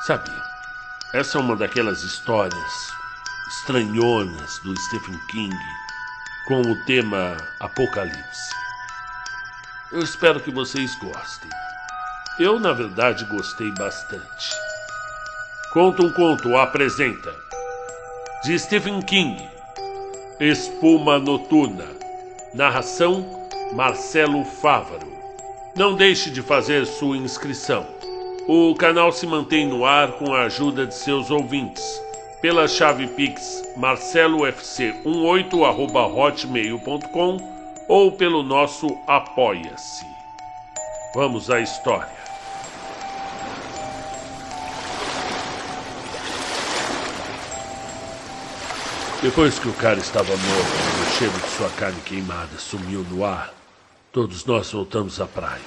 Sabe, essa é uma daquelas histórias estranhonas do Stephen King com o tema Apocalipse. Eu espero que vocês gostem. Eu, na verdade, gostei bastante. Conta um Conto apresenta de Stephen King, Espuma Noturna. Narração Marcelo Fávaro. Não deixe de fazer sua inscrição. O canal se mantém no ar com a ajuda de seus ouvintes pela chave Pix marcelofc18@hotmail.com ou pelo nosso Apoia-se. Vamos à história. Depois que o cara estava morto e o cheiro de sua carne queimada sumiu no ar, todos nós voltamos à praia.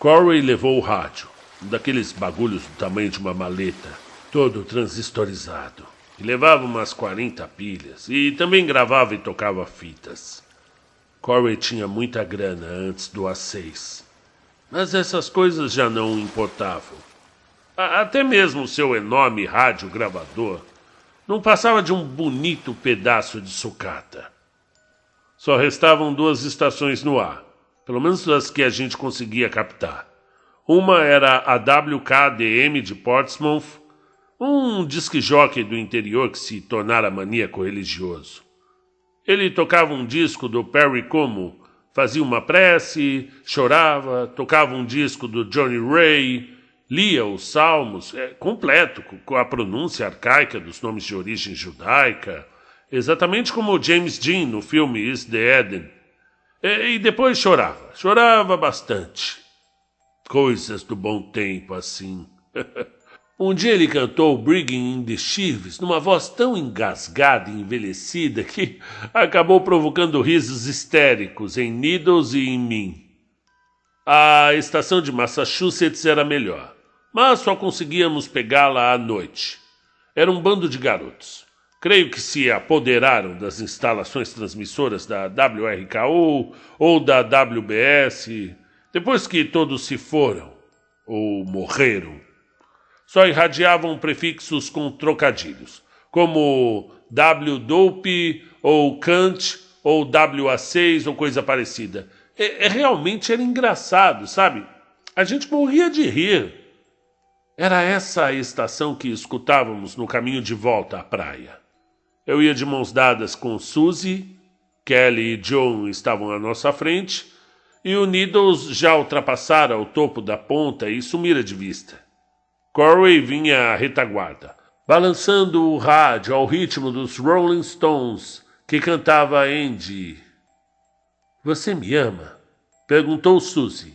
Corey levou o rádio, um daqueles bagulhos do tamanho de uma maleta, todo transistorizado. E levava umas 40 pilhas e também gravava e tocava fitas. Corey tinha muita grana antes do A6, mas essas coisas já não importavam. Até mesmo o seu enorme rádio gravador não passava de um bonito pedaço de sucata. Só restavam 2 estações no ar, pelo menos as que a gente conseguia captar. Uma era a WKDM de Portsmouth, um disc-jockey do interior que se tornara maníaco religioso. Ele tocava um disco do Perry Como, fazia uma prece, chorava, tocava um disco do Johnny Ray, lia os salmos, completo, com a pronúncia arcaica dos nomes de origem judaica, exatamente como o James Dean no filme Is the Eden. E depois chorava bastante. Coisas do bom tempo, assim. Um dia ele cantou Brigging in the Sheaves numa voz tão engasgada e envelhecida que acabou provocando risos histéricos em Needles e em mim. A estação de Massachusetts era melhor, mas só conseguíamos pegá-la à noite. Era um bando de garotos. Creio que se apoderaram das instalações transmissoras da WRKO ou da WBS, depois que todos se foram ou morreram. Só irradiavam prefixos com trocadilhos, como W-Dope ou Kant ou WA6 ou coisa parecida. Realmente era engraçado, sabe? A gente morria de rir. Era essa a estação que escutávamos no caminho de volta à praia. Eu ia de mãos dadas com Suzy, Kelly e John estavam à nossa frente, e o Needles já ultrapassara o topo da ponta e sumira de vista. Corey vinha à retaguarda, balançando o rádio ao ritmo dos Rolling Stones, que cantava Andy. "Você me ama?" perguntou Suzy.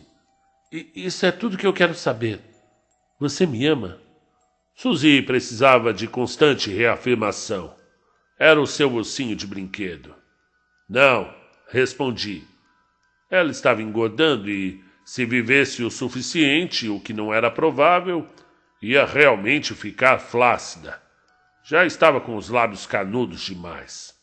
Isso é tudo que eu quero saber. Você me ama?" Suzy precisava de constante reafirmação. Era o seu ossinho de brinquedo. "Não", respondi. Ela estava engordando e, se vivesse o suficiente, o que não era provável, ia realmente ficar flácida. Já estava com os lábios canudos demais.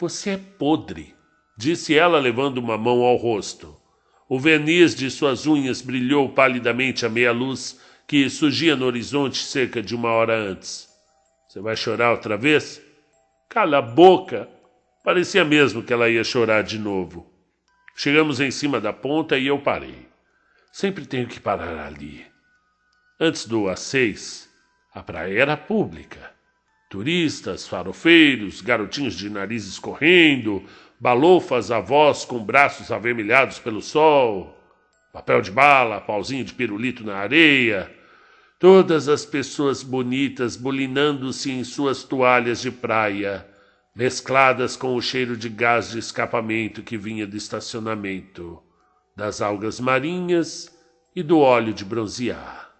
"Você é podre", disse ela levando uma mão ao rosto. O verniz de suas unhas brilhou palidamente à meia-luz que surgia no horizonte cerca de 1 hora antes. "Você vai chorar outra vez?" "Cala a boca!" Parecia mesmo que ela ia chorar de novo. Chegamos em cima da ponta e eu parei. Sempre tenho que parar ali. Antes do A6, a praia era pública. Turistas, farofeiros, garotinhos de narizes correndo, balofas avós com braços avermelhados pelo sol, papel de bala, pauzinho de pirulito na areia, todas as pessoas bonitas bulinando-se em suas toalhas de praia, mescladas com o cheiro de gás de escapamento que vinha do estacionamento, das algas marinhas e do óleo de bronzear.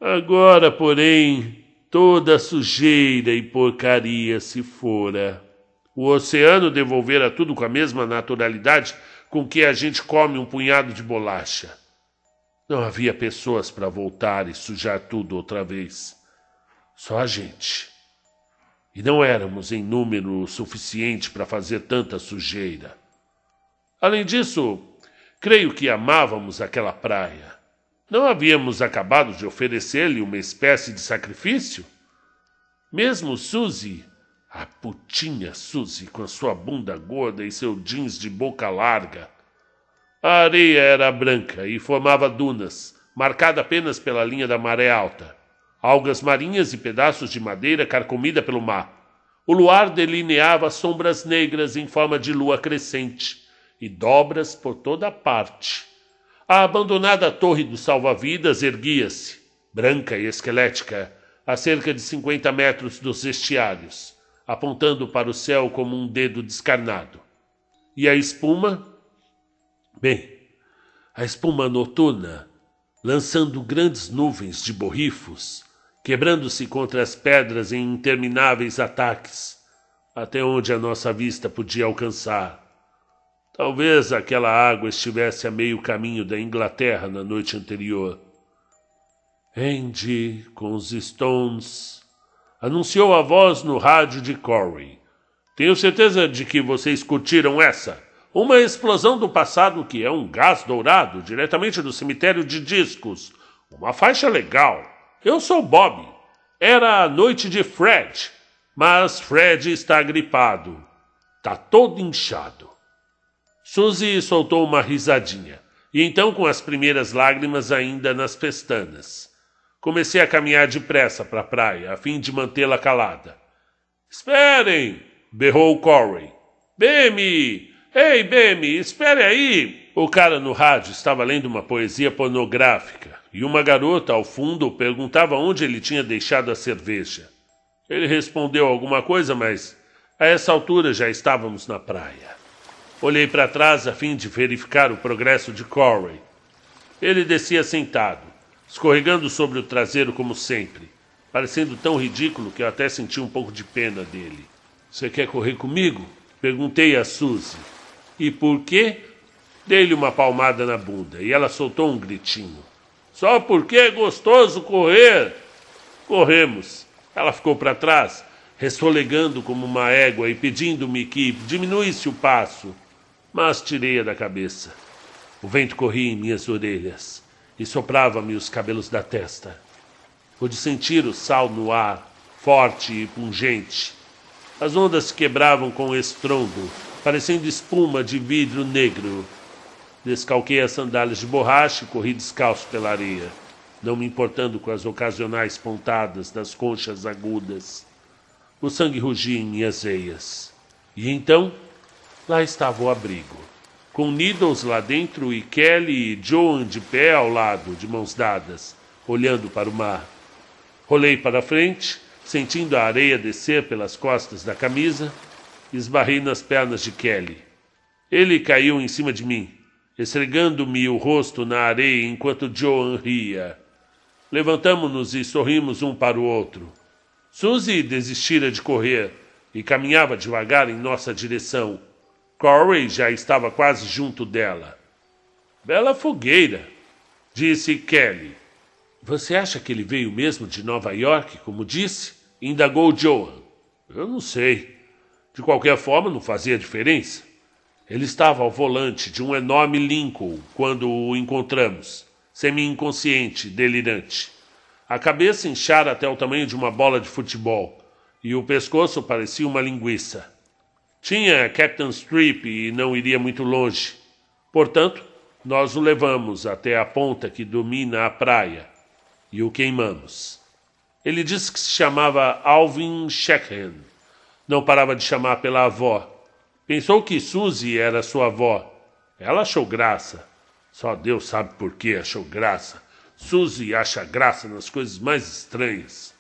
Agora, porém, toda a sujeira e porcaria se fora. O oceano devolvera tudo com a mesma naturalidade com que a gente come um punhado de bolacha. Não havia pessoas para voltar e sujar tudo outra vez. Só a gente. E não éramos em número suficiente para fazer tanta sujeira. Além disso, creio que amávamos aquela praia. Não havíamos acabado de oferecer-lhe uma espécie de sacrifício? Mesmo Suzy, a putinha Suzy, com a sua bunda gorda e seu jeans de boca larga. A areia era branca e formava dunas, marcada apenas pela linha da maré alta. Algas marinhas e pedaços de madeira carcomida pelo mar. O luar delineava sombras negras em forma de lua crescente e dobras por toda a parte. A abandonada torre do salva-vidas erguia-se, branca e esquelética, a cerca de 50 metros dos estiários, apontando para o céu como um dedo descarnado. E a espuma? Bem, a espuma noturna, lançando grandes nuvens de borrifos, quebrando-se contra as pedras em intermináveis ataques, até onde a nossa vista podia alcançar. Talvez aquela água estivesse a meio caminho da Inglaterra na noite anterior. Andy, com os Stones, anunciou a voz no rádio de Corey. Tenho certeza de que vocês curtiram essa. Uma explosão do passado que é um gás dourado diretamente do cemitério de discos. Uma faixa legal. Eu sou Bob. Era a noite de Fred, mas Fred está gripado. Tá todo inchado. Suzy soltou uma risadinha, e então com as primeiras lágrimas ainda nas pestanas. Comecei a caminhar depressa para a praia, a fim de mantê-la calada. Esperem! Berrou Corey. Bemi! Ei, Bemi, espere aí! O cara no rádio estava lendo uma poesia pornográfica, e uma garota ao fundo perguntava onde ele tinha deixado a cerveja. Ele respondeu alguma coisa, mas a essa altura já estávamos na praia. Olhei para trás a fim de verificar o progresso de Corey. Ele descia sentado, escorregando sobre o traseiro como sempre, parecendo tão ridículo que eu até senti um pouco de pena dele. Você quer correr comigo? Perguntei a Suzy. E por quê? Dei-lhe uma palmada na bunda e ela soltou um gritinho. Só porque é gostoso correr. Corremos. Ela ficou para trás, resfolegando como uma égua e pedindo-me que diminuísse o passo. Mas tirei-a da cabeça. O vento corria em minhas orelhas e soprava-me os cabelos da testa. Pude sentir o sal no ar, forte e pungente. As ondas se quebravam com estrondo, parecendo espuma de vidro negro. Descalquei as sandálias de borracha e corri descalço pela areia, não me importando com as ocasionais pontadas das conchas agudas. O sangue rugia em minhas veias. E então, lá estava o abrigo, com Needles lá dentro e Kelly e Joan de pé ao lado, de mãos dadas, olhando para o mar. Rolei para a frente, sentindo a areia descer pelas costas da camisa, e esbarrei nas pernas de Kelly. Ele caiu em cima de mim, esfregando-me o rosto na areia enquanto Joan ria. Levantamo-nos e sorrimos um para o outro. Suzy desistira de correr e caminhava devagar em nossa direção. Corey já estava quase junto dela. Bela fogueira, disse Kelly. Você acha que ele veio mesmo de Nova York, como disse? Indagou Joan. Eu não sei. De qualquer forma, não fazia diferença. Ele estava ao volante de um enorme Lincoln quando o encontramos, semi-inconsciente, delirante. A cabeça inchara até o tamanho de uma bola de futebol, e o pescoço parecia uma linguiça. Tinha Captain Strip e não iria muito longe. Portanto, nós o levamos até a ponta que domina a praia e o queimamos. Ele disse que se chamava Alvin Sheckham. Não parava de chamar pela avó. Pensou que Suzy era sua avó. Ela achou graça. Só Deus sabe por que achou graça. Suzy acha graça nas coisas mais estranhas.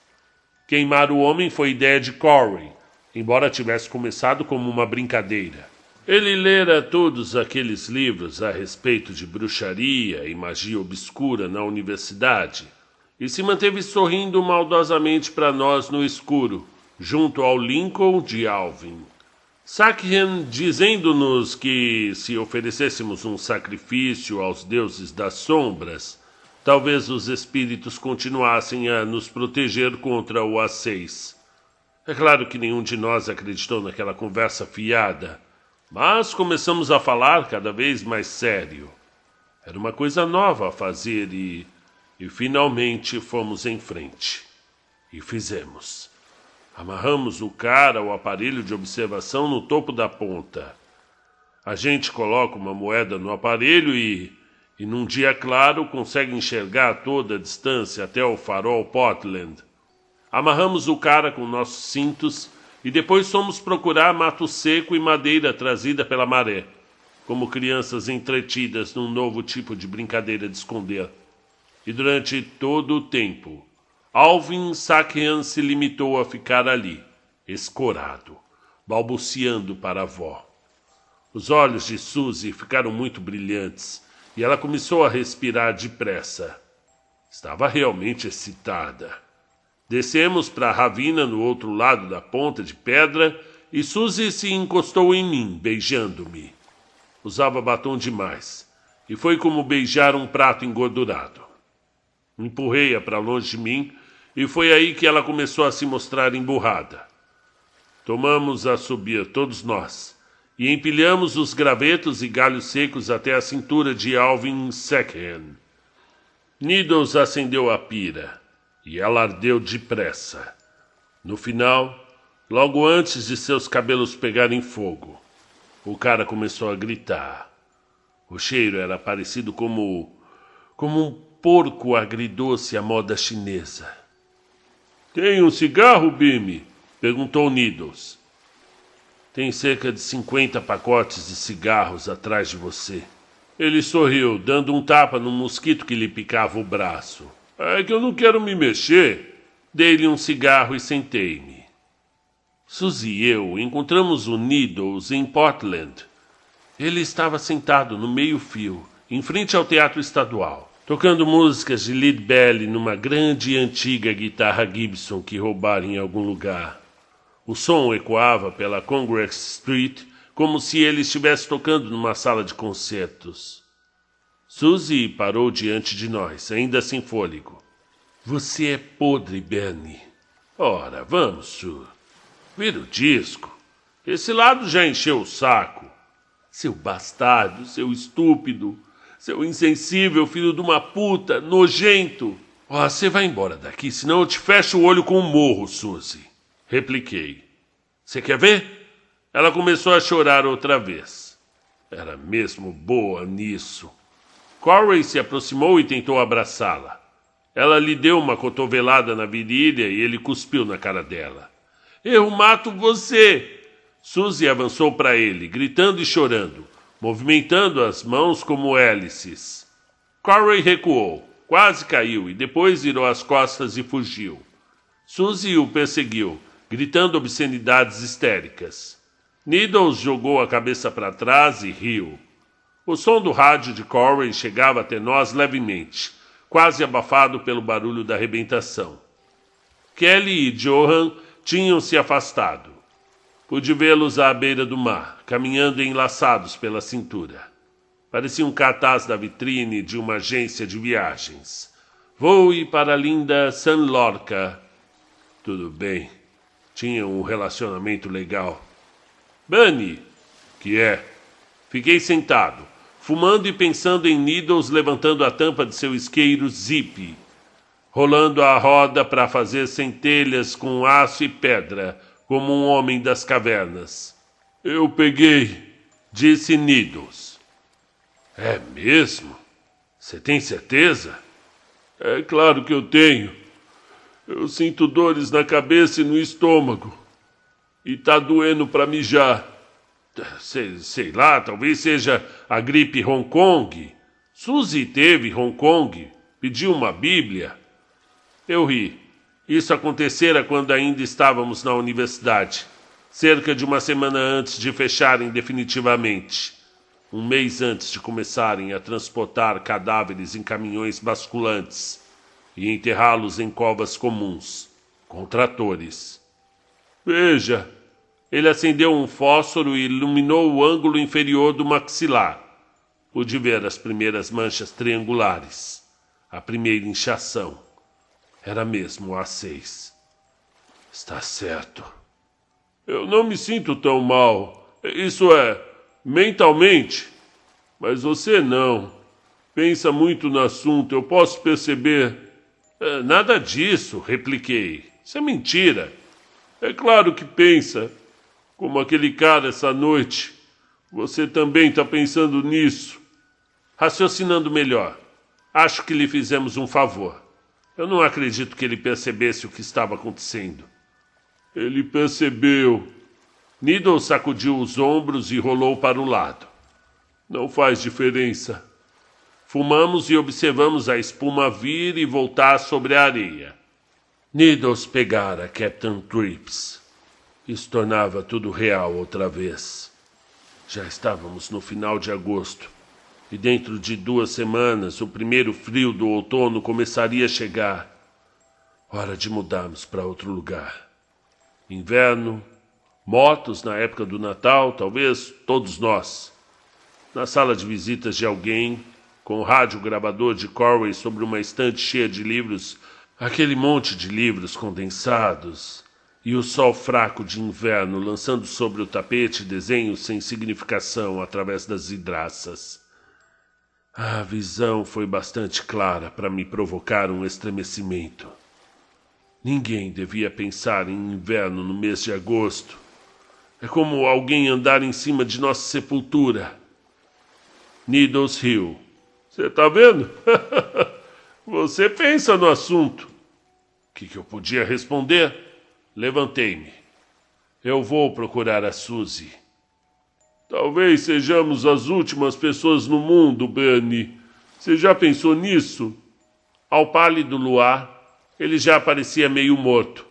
Queimar o homem foi ideia de Corey, embora tivesse começado como uma brincadeira. Ele lera todos aqueles livros a respeito de bruxaria e magia obscura na universidade e se manteve sorrindo maldosamente para nós no escuro, junto ao Lincoln de Alvin. Sheckham dizendo-nos que, se oferecêssemos um sacrifício aos deuses das sombras, talvez os espíritos continuassem a nos proteger contra o A6. É claro que nenhum de nós acreditou naquela conversa fiada, mas começamos a falar cada vez mais sério. Era uma coisa nova a fazer e E finalmente fomos em frente. E fizemos. Amarramos o cara ao aparelho de observação no topo da ponta. A gente coloca uma moeda no aparelho e num dia claro consegue enxergar toda a distância até o farol Portland. Amarramos o cara com nossos cintos e depois fomos procurar mato seco e madeira trazida pela maré, como crianças entretidas num novo tipo de brincadeira de esconder. E durante todo o tempo, Alvin Sakian se limitou a ficar ali, escorado, balbuciando para a avó. Os olhos de Suzy ficaram muito brilhantes e ela começou a respirar depressa. Estava realmente excitada. Descemos para a ravina no outro lado da ponta de pedra e Suzy se encostou em mim, beijando-me. Usava batom demais e foi como beijar um prato engordurado. Empurrei-a para longe de mim e foi aí que ela começou a se mostrar emburrada. Tomamos a subir, todos nós, e empilhamos os gravetos e galhos secos até a cintura de Alvin Sakian. Needles acendeu a pira e ela ardeu depressa. No final, logo antes de seus cabelos pegarem fogo, o cara começou a gritar. O cheiro era parecido como um porco agridoce à moda chinesa. Tem um cigarro, Bimmy? Perguntou Needles. Tem cerca de 50 pacotes de cigarros atrás de você. Ele sorriu, dando um tapa no mosquito que lhe picava o braço. É que eu não quero me mexer. Dei-lhe um cigarro e sentei-me. Suzy e eu encontramos o Needles em Portland. Ele estava sentado no meio-fio, em frente ao Teatro Estadual, tocando músicas de Lead Belly numa grande e antiga guitarra Gibson que roubara em algum lugar. O som ecoava pela Congress Street como se ele estivesse tocando numa sala de concertos. Suzy parou diante de nós, ainda sem fôlego. Você é podre, Bernie. Ora, vamos, Sue. Vira o disco. Esse lado já encheu o saco. Seu bastardo, seu estúpido, seu insensível filho de uma puta, nojento. Ó, você vai embora daqui, senão eu te fecho o olho com um morro, Suzy. Repliquei. Você quer ver? Ela começou a chorar outra vez. Era mesmo boa nisso. Corey se aproximou e tentou abraçá-la. Ela lhe deu uma cotovelada na virilha e ele cuspiu na cara dela. Eu mato você! Suzy avançou para ele, gritando e chorando, movimentando as mãos como hélices. Corey recuou, quase caiu e depois virou as costas e fugiu. Suzy o perseguiu, gritando obscenidades histéricas. Needles jogou a cabeça para trás e riu. O som do rádio de Corey chegava até nós levemente, quase abafado pelo barulho da arrebentação. Kelly e Johan tinham se afastado. Pude vê-los à beira do mar, caminhando enlaçados pela cintura. Parecia um cartaz da vitrine de uma agência de viagens. Voe para a linda San Lorca. Tudo bem. Tinham um relacionamento legal. Bunny, que é? Fiquei sentado, fumando e pensando em Needles levantando a tampa de seu isqueiro Zip, rolando a roda para fazer centelhas com aço e pedra, como um homem das cavernas. Eu peguei, disse Needles. É mesmo? Você tem certeza? É claro que eu tenho. Eu sinto dores na cabeça e no estômago. E tá doendo para mijar. Sei lá, talvez seja a gripe Hong Kong. Suzy teve Hong Kong. Pediu uma bíblia. Eu ri. Isso acontecera quando ainda estávamos na universidade, cerca de uma semana antes de fecharem definitivamente. Um mês antes de começarem a transportar cadáveres em caminhões basculantes e enterrá-los em covas comuns, com tratores. Veja, ele acendeu um fósforo e iluminou o ângulo inferior do maxilar. Pude ver as primeiras manchas triangulares, a primeira inchação. Era mesmo A6. Está certo. Eu não me sinto tão mal. Isso é, mentalmente. Mas você não. Pensa muito no assunto, eu posso perceber. Nada disso, repliquei. Isso é mentira. É claro que pensa. Como aquele cara essa noite. Você também está pensando nisso. Raciocinando melhor, acho que lhe fizemos um favor. Eu não acredito que ele percebesse o que estava acontecendo. Ele percebeu. Needle sacudiu os ombros e rolou para o lado. Não faz diferença. Fumamos e observamos a espuma vir e voltar sobre a areia. Needles pegara Captain Trips. Isso tornava tudo real outra vez. Já estávamos no final de agosto. E dentro de 2 semanas, o primeiro frio do outono começaria a chegar. Hora de mudarmos para outro lugar. Inverno, motos na época do Natal, talvez todos nós. Na sala de visitas de alguém, com o rádio gravador de Corway sobre uma estante cheia de livros, aquele monte de livros condensados, e o sol fraco de inverno lançando sobre o tapete desenhos sem significação através das vidraças. A visão foi bastante clara para me provocar um estremecimento. Ninguém devia pensar em inverno no mês de agosto. É como alguém andar em cima de nossa sepultura. Needles riu. Você tá vendo? Você pensa no assunto. O que eu podia responder? Levantei-me. Eu vou procurar a Suzy. Talvez sejamos as últimas pessoas no mundo, Bernie. Você já pensou nisso? Ao pálido luar, ele já parecia meio morto,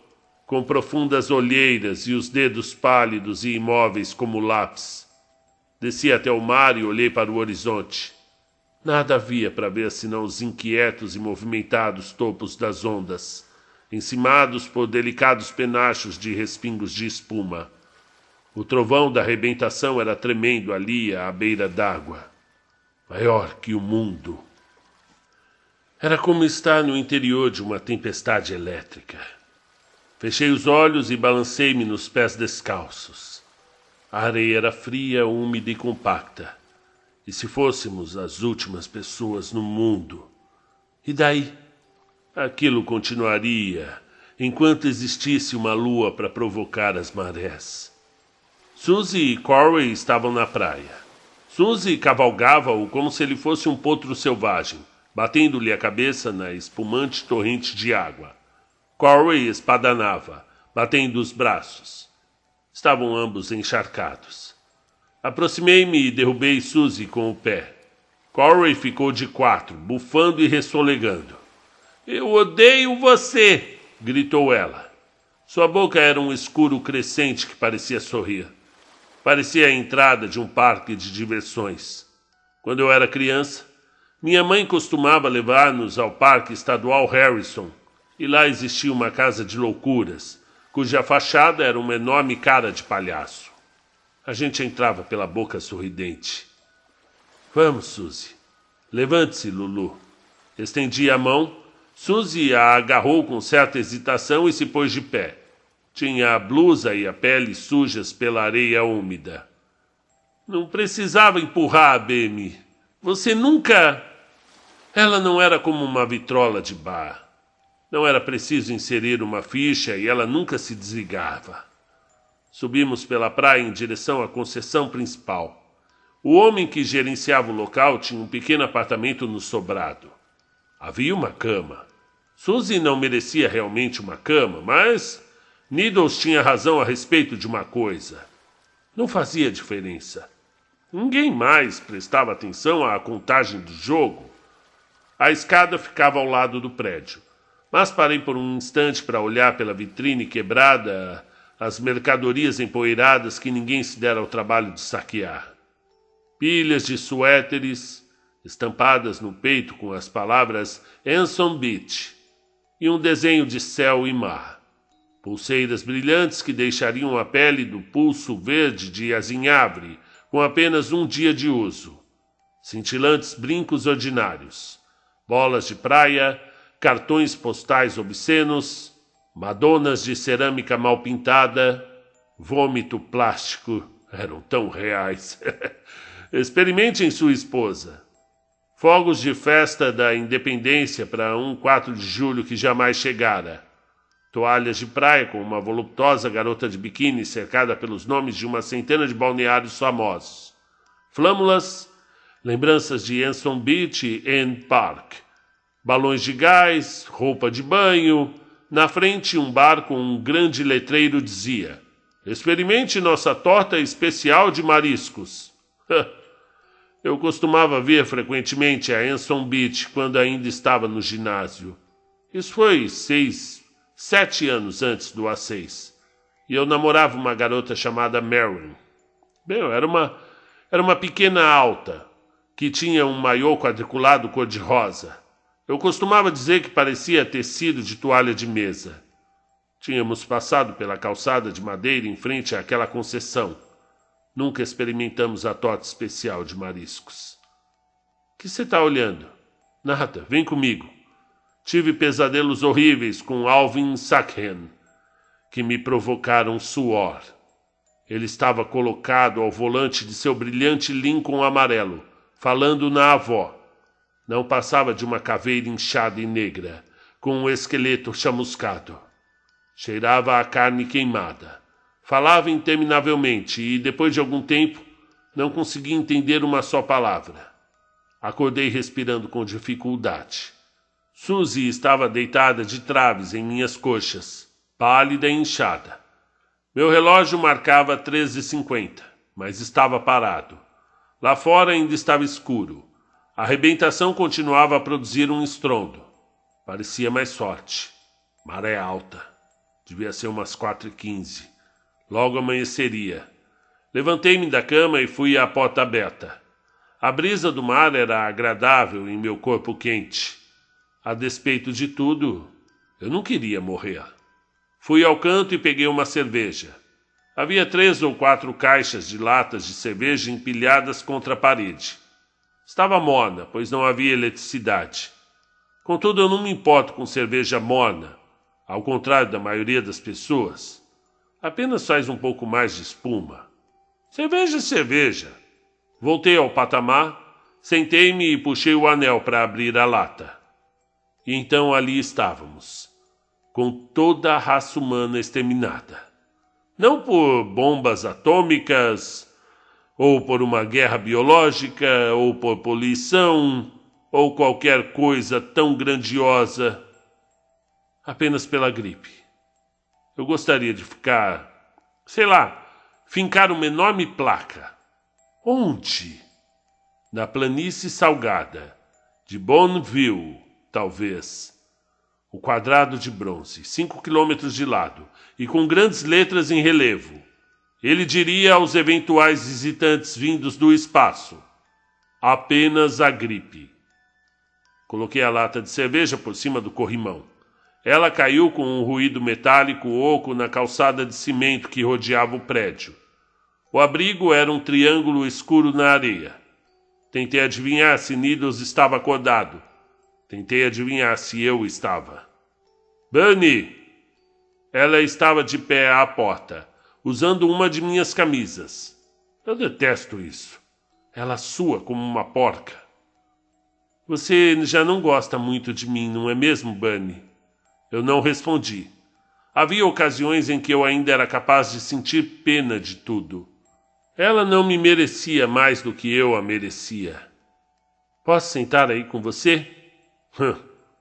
com profundas olheiras e os dedos pálidos e imóveis como lápis. Desci até o mar e olhei para o horizonte. Nada havia para ver senão os inquietos e movimentados topos das ondas, encimados por delicados penachos de respingos de espuma. O trovão da arrebentação era tremendo ali à beira d'água. Maior que o mundo. Era como estar no interior de uma tempestade elétrica. Fechei os olhos e balancei-me nos pés descalços. A areia era fria, úmida e compacta. E se fôssemos as últimas pessoas no mundo? E daí? Aquilo continuaria enquanto existisse uma lua para provocar as marés. Suzy e Corway estavam na praia. Suzy cavalgava-o como se ele fosse um potro selvagem, batendo-lhe a cabeça na espumante torrente de água. Corway espadanava, batendo os braços. Estavam ambos encharcados. Aproximei-me e derrubei Suzy com o pé. Corway ficou de 4, bufando e ressolegando. Eu odeio você! Gritou ela. Sua boca era um escuro crescente que parecia sorrir. Parecia a entrada de um parque de diversões. Quando eu era criança, minha mãe costumava levar-nos ao Parque Estadual Harrison, e lá existia uma casa de loucuras, cuja fachada era uma enorme cara de palhaço. A gente entrava pela boca sorridente. Vamos, Suzy. Levante-se, Lulu. Estendi a mão. Suzy a agarrou com certa hesitação e se pôs de pé. Tinha a blusa e a pele sujas pela areia úmida. Não precisava empurrar, Bemi. Você nunca... Ela não era como uma vitrola de bar. Não era preciso inserir uma ficha e ela nunca se desligava. Subimos pela praia em direção à concessão principal. O homem que gerenciava o local tinha um pequeno apartamento no sobrado. Havia uma cama. Suzy não merecia realmente uma cama, mas... Needles tinha razão a respeito de uma coisa. Não fazia diferença. Ninguém mais prestava atenção à contagem do jogo. A escada ficava ao lado do prédio, mas parei por um instante para olhar pela vitrine quebrada as mercadorias empoeiradas que ninguém se dera ao trabalho de saquear. Pilhas de suéteres, estampadas no peito com as palavras Anson Beach, e um desenho de céu e mar. Pulseiras brilhantes que deixariam a pele do pulso verde de azinhavre com apenas 1 dia de uso. Cintilantes brincos ordinários. Bolas de praia, cartões postais obscenos, madonas de cerâmica mal pintada, vômito plástico. Eram tão reais. Experimente em sua esposa. Fogos de festa da independência para um 4 de julho que jamais chegara. Toalhas de praia com uma voluptuosa garota de biquíni cercada pelos nomes de uma centena de balneários famosos. Flâmulas, lembranças de Anson Beach e End Park. Balões de gás, roupa de banho. Na frente, um bar com um grande letreiro dizia: experimente nossa torta especial de mariscos. Eu costumava ver frequentemente a Anson Beach quando ainda estava no ginásio. Isso foi 7 anos antes do A6. E eu namorava uma garota chamada Marilyn. Bem, era uma pequena alta, que tinha um maiô quadriculado cor-de-rosa. Eu costumava dizer que parecia tecido de toalha de mesa. Tínhamos passado pela calçada de madeira em frente àquela concessão. Nunca experimentamos a torta especial de mariscos. Que você está olhando? Nada, vem comigo. Tive pesadelos horríveis com Alvin Sackham, que me provocaram suor. Ele estava colocado ao volante de seu brilhante Lincoln amarelo, falando na avó. Não passava de uma caveira inchada e negra, com um esqueleto chamuscado. Cheirava a carne queimada. Falava interminavelmente e, depois de algum tempo, não conseguia entender uma só palavra. Acordei respirando com dificuldade. Suzy estava deitada de traves em minhas coxas, pálida e inchada. Meu relógio marcava 13h50, mas estava parado. Lá fora ainda estava escuro. A arrebentação continuava a produzir um estrondo. Parecia mais forte. Maré alta. Devia ser umas 4h15. Logo amanheceria. Levantei-me da cama e fui à porta aberta. A brisa do mar era agradável em meu corpo quente. A despeito de tudo, eu não queria morrer. Fui ao canto e peguei uma cerveja. Havia 3 ou 4 caixas de latas de cerveja empilhadas contra a parede. Estava morna, pois não havia eletricidade. Contudo, eu não me importo com cerveja morna, ao contrário da maioria das pessoas. Apenas faz um pouco mais de espuma. Cerveja é cerveja. Voltei ao patamar, sentei-me e puxei o anel para abrir a lata. E então ali estávamos, com toda a raça humana exterminada. Não por bombas atômicas, ou por uma guerra biológica, ou por poluição, ou qualquer coisa tão grandiosa, apenas pela gripe. Eu gostaria de fincar uma enorme placa. Onde? Na planície salgada, de Bonneville, talvez. O quadrado de bronze, 5 quilômetros de lado, e com grandes letras em relevo. Ele diria aos eventuais visitantes vindos do espaço: apenas a gripe. Coloquei a lata de cerveja por cima do corrimão. Ela caiu com um ruído metálico oco na calçada de cimento que rodeava o prédio. O abrigo era um triângulo escuro na areia. Tentei adivinhar se Needles estava acordado. Tentei adivinhar se eu estava. Bunny! Ela estava de pé à porta, usando uma de minhas camisas. Eu detesto isso. Ela sua como uma porca. Você já não gosta muito de mim, não é mesmo, Bunny? Eu não respondi. Havia ocasiões em que eu ainda era capaz de sentir pena de tudo. Ela não me merecia mais do que eu a merecia. Posso sentar aí com você?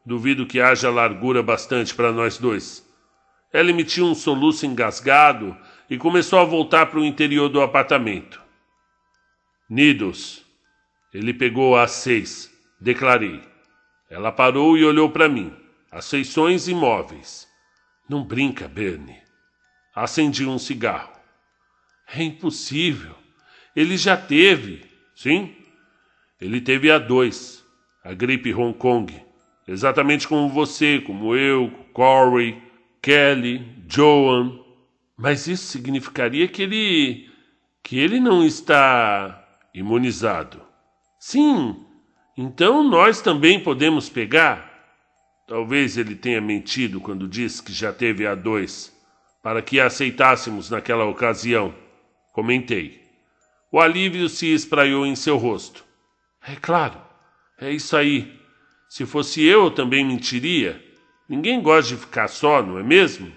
Duvido que haja largura bastante para nós dois. Ela emitiu um soluço engasgado e começou a voltar para o interior do apartamento. Needles. Ele pegou às 6, declarei. Ela parou e olhou para mim. As feições imóveis. Não brinca, Bernie. Acendi um cigarro. É impossível. Ele já teve. Sim? Ele teve a 2. A gripe Hong Kong. Exatamente como você, como eu, Corey, Kelly, Joan. Mas isso significaria que ele não está imunizado. Sim. Então nós também podemos pegar? Talvez ele tenha mentido quando disse que já teve a 2, para que a aceitássemos naquela ocasião. Comentei. O alívio se espraiou em seu rosto. É claro, É isso aí. Se fosse eu também mentiria. Ninguém gosta de ficar só, não é mesmo?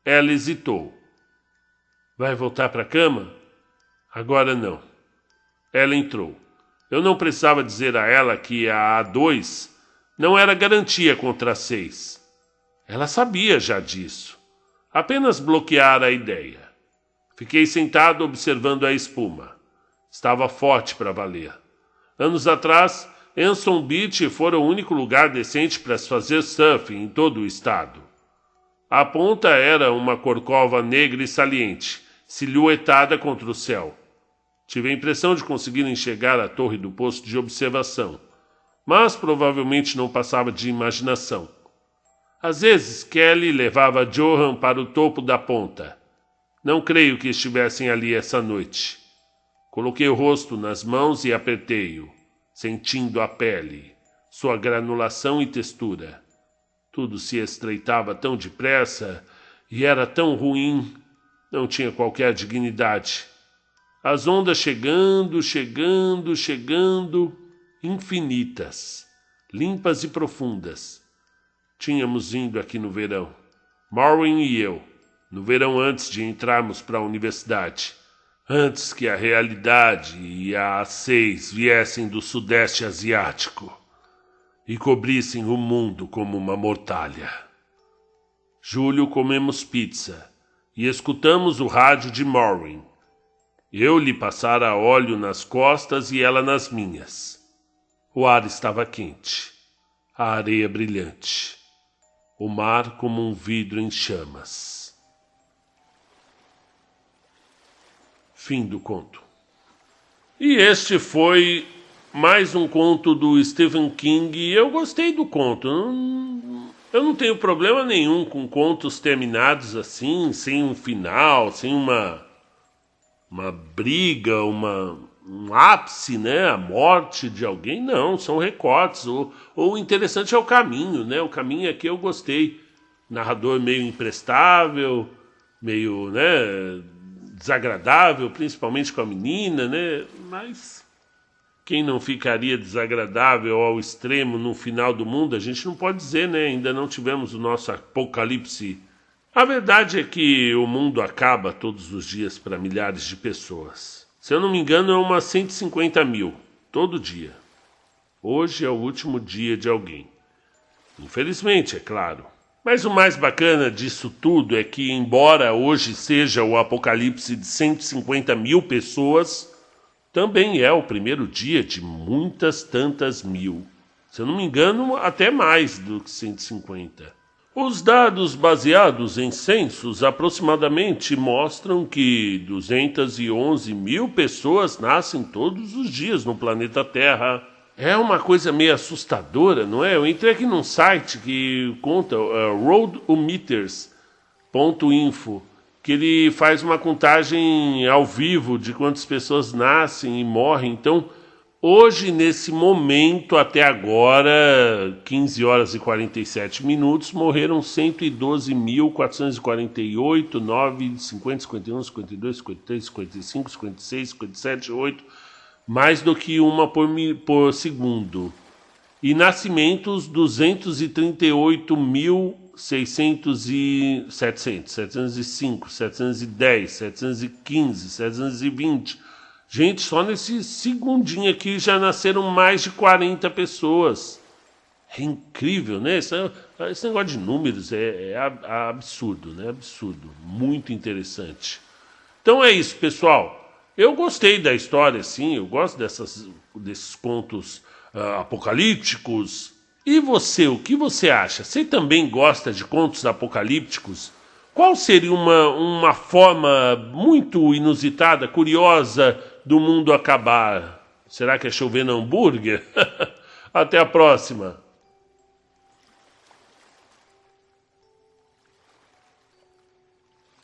Ela hesitou. Vai voltar para a cama? Agora não. Ela entrou. Eu não precisava dizer a ela que a A2 não era garantia contra a 6. Ela sabia já disso. Apenas bloqueara a ideia. Fiquei sentado observando a espuma. Estava forte para valer. Anos atrás, Anson Beach fora o único lugar decente para se fazer surf em todo o estado. A ponta era uma corcova negra e saliente, silhuetada contra o céu. Tive a impressão de conseguir enxergar a torre do posto de observação, mas provavelmente não passava de imaginação. Às vezes, Kelly levava Johan para o topo da ponta. Não creio que estivessem ali essa noite. Coloquei o rosto nas mãos e apertei-o, sentindo a pele, sua granulação e textura. Tudo se estreitava tão depressa e era tão ruim. Não tinha qualquer dignidade. As ondas chegando, infinitas, limpas e profundas. Tínhamos vindo aqui no verão, Maureen e eu, no verão antes de entrarmos para a universidade, antes que a realidade e a A6 viessem do sudeste asiático e cobrissem o mundo como uma mortalha. Julho comemos pizza e escutamos o rádio de Maureen. Eu lhe passara óleo nas costas e ela nas minhas. O ar estava quente, a areia brilhante, o mar como um vidro em chamas. Fim do conto. E este foi mais um conto do Stephen King. E eu gostei do conto. Eu não tenho problema nenhum com contos terminados assim, sem um final, sem uma briga, um ápice, né? A morte de alguém. Não, são recortes. O interessante é o caminho, né? O caminho aqui eu gostei. Narrador meio imprestável, meio, né, desagradável, principalmente com a menina, né? Mas quem não ficaria desagradável ao extremo no final do mundo, a gente não pode dizer, né? Ainda não tivemos o nosso apocalipse. A verdade é que o mundo acaba todos os dias para milhares de pessoas. Se eu não me engano, é umas 150 mil, todo dia. Hoje é o último dia de alguém. Infelizmente, é claro. Mas o mais bacana disso tudo é que, embora hoje seja o apocalipse de 150 mil pessoas, também é o primeiro dia de muitas tantas mil. Se eu não me engano, até mais do que 150. Os dados baseados em censos aproximadamente mostram que 211 mil pessoas nascem todos os dias no planeta Terra. É uma coisa meio assustadora, não é? Eu entrei aqui num site que conta, roadometers.info, que ele faz uma contagem ao vivo de quantas pessoas nascem e morrem. Então, hoje, nesse momento, até agora, 15 horas e 47 minutos, morreram 112.448, 9, 50, 51, 52, 53, 55, 56, 57, 58, mais do que uma por segundo. E nascimentos, 238.700, 705, 710, 715, 720... Gente, só nesse segundinho aqui já nasceram mais de 40 pessoas. É incrível, né? Esse negócio de números é absurdo, né? Absurdo. Muito interessante. Então é isso, pessoal. Eu gostei da história, sim. Eu gosto desses contos apocalípticos. E você, o que você acha? Você também gosta de contos apocalípticos? Qual seria uma forma muito inusitada, curiosa do mundo acabar? Será que é chover no hambúrguer? Até a próxima!